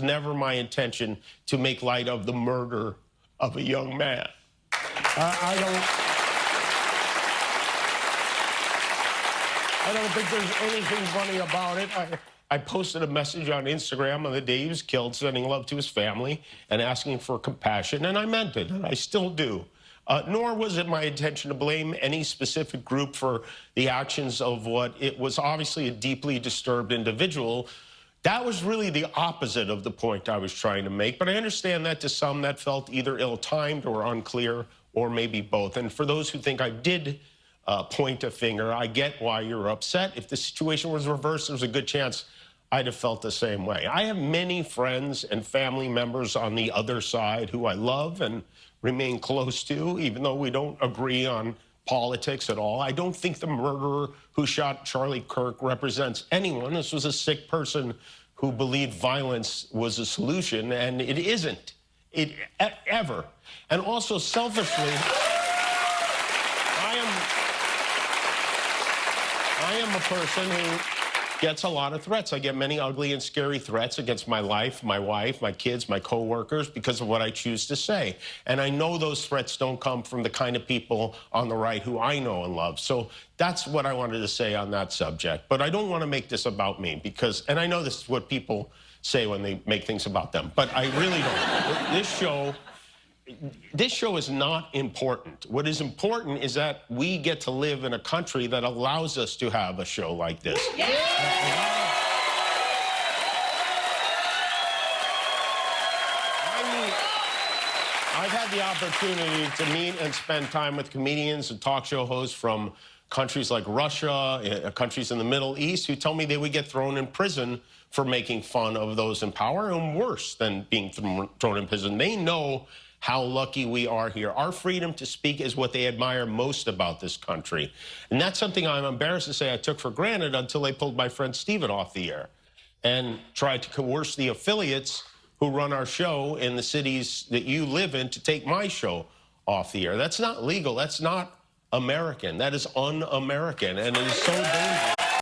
never my intention to make light of the murder of a young man. I don't think there's anything funny about it. I posted a message on Instagram on the day he was killed, sending love to his family and asking for compassion, and I meant it, and I still do. Nor was it my intention to blame any specific group for the actions of what it was obviously a deeply disturbed individual. That was really the opposite of the point I was trying to make, but I understand that to some that felt either ill-timed or unclear, or maybe both. And for those who think I did point a finger, I get why you're upset. If the situation was reversed, there's a good chance I'd have felt the same way. I have many friends and family members on the other side who I love and remain close to, even though we don't agree on politics at all. I don't think the murderer who shot Charlie Kirk represents anyone. This was a sick person who believed violence was a solution, and it isn't. Ever. And also, selfishly, I am a person who gets a lot of threats. I get many ugly and scary threats against my life, my wife, my kids, my coworkers because of what I choose to say. And I know those threats don't come from the kind of people on the right who I know and love. So that's what I wanted to say on that subject. But I don't want to make this about me because, and I know this is what people say when they make things about them, but I really don't. This show is not important. What is important is that we get to live in a country that allows us to have a show like this. Yeah. I've had the opportunity to meet and spend time with comedians and talk show hosts from countries like Russia, countries in the Middle East, who tell me they would get thrown in prison for making fun of those in power, and worse than being thrown in prison. They know how lucky we are here. Our freedom to speak is what they admire most about this country. And that's something I'm embarrassed to say I took for granted until they pulled my friend Steven off the air and tried to coerce the affiliates who run our show in the cities that you live in to take my show off the air. That's not legal. That's not American. That is un-American, and it is so dangerous.